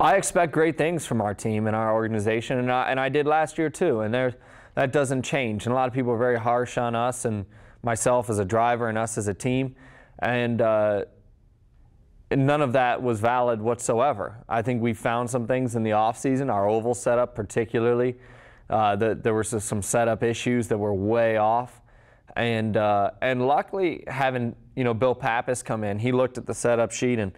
I expect great things from our team and our organization, and I did last year too, and that doesn't change. And a lot of people are very harsh on us and myself as a driver and us as a team, and none of that was valid whatsoever. I think we found some things in the offseason, our oval setup particularly. There were some setup issues that were way off, and luckily having Bill Pappas come in, he looked at the setup sheet and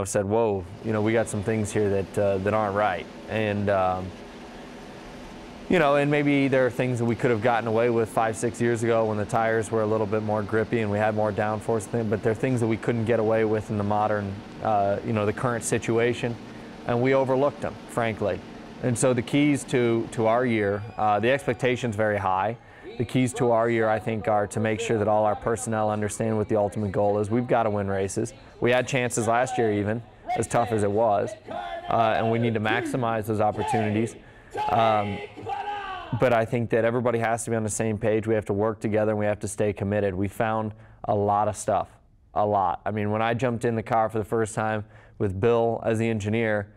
said, whoa, we got some things here that aren't right. And, and maybe there are things that we could have gotten away with 5, 6 years ago when the tires were a little bit more grippy and we had more downforce, but there are things that we couldn't get away with in the modern, the current situation, and we overlooked them, frankly. And so the keys to our year, the expectation's very high. The keys to our year, I think, are to make sure that all our personnel understand what the ultimate goal is. We've got to win races. We had chances last year even, as tough as it was, and we need to maximize those opportunities. But I think that everybody has to be on the same page. We have to work together and we have to stay committed. We found a lot of stuff, a lot. I mean, when I jumped in the car for the first time with Bill as the engineer,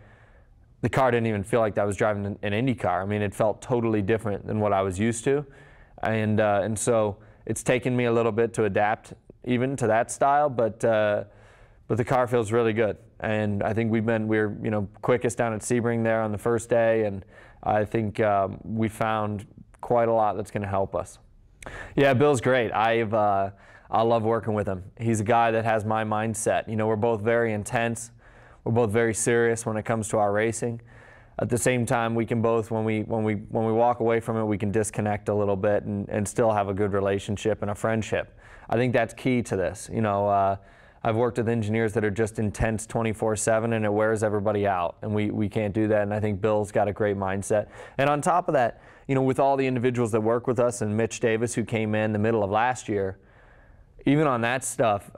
the car didn't even feel like I was driving an INDYCAR. I mean, it felt totally different than what I was used to. And so it's taken me a little bit to adapt even to that style, but the car feels really good. And I think we're quickest down at Sebring there on the first day, and I think we found quite a lot that's going to help us. Yeah, Bill's great. I love working with him. He's a guy that has my mindset. We're both very intense. We're both very serious when it comes to our racing. At the same time, we can both, when we walk away from it, we can disconnect a little bit and still have a good relationship and a friendship. I think that's key to this. I've worked with engineers that are just intense 24/7, and it wears everybody out, and we can't do that. And I think Bill's got a great mindset. And on top of that, with all the individuals that work with us, and Mitch Davis, who came in the middle of last year, even on that stuff,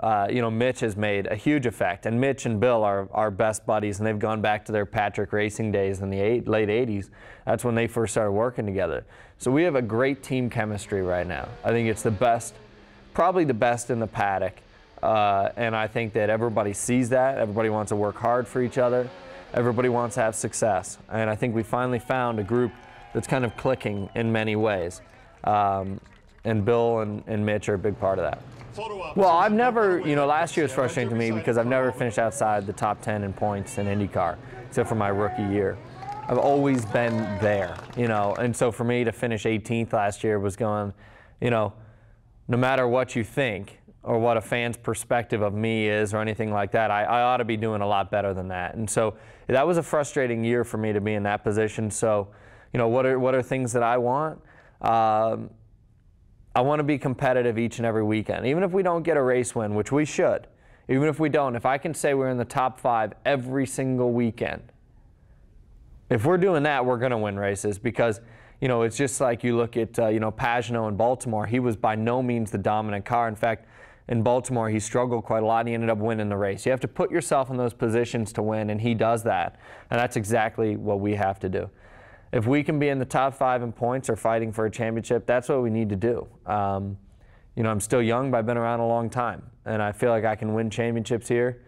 Mitch has made a huge effect. And Mitch and Bill are best buddies, and they've gone back to their Patrick Racing days in the late 80s. That's when they first started working together. So we have a great team chemistry right now. I think it's the best, probably the best in the paddock. And I think that everybody sees that. Everybody wants to work hard for each other. Everybody wants to have success. And I think we finally found a group that's kind of clicking in many ways. And Bill and Mitch are a big part of that. Well, I've never, last year was frustrating to me because I've never finished outside the top 10 in points in INDYCAR, except for my rookie year. I've always been there, and so for me to finish 18th last year was going, no matter what you think or what a fan's perspective of me is or anything like that, I ought to be doing a lot better than that. And so that was a frustrating year for me to be in that position. So, what are things that I want? I want to be competitive each and every weekend. Even if we don't get a race win, which we should, even if we don't, if I can say we're in the top 5 every single weekend, if we're doing that, we're going to win races because, it's just like you look at, Pagenaud in Baltimore. He was by no means the dominant car. In fact, in Baltimore, he struggled quite a lot, and he ended up winning the race. You have to put yourself in those positions to win, and he does that. And that's exactly what we have to do. If we can be in the top 5 in points or fighting for a championship, that's what we need to do. I'm still young, but I've been around a long time, and I feel like I can win championships here.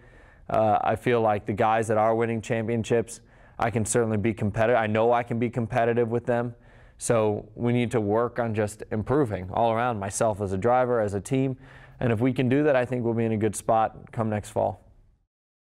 I feel like the guys that are winning championships, I can certainly be competitive. I know I can be competitive with them. So we need to work on just improving all around, myself as a driver, as a team. And if we can do that, I think we'll be in a good spot come next fall.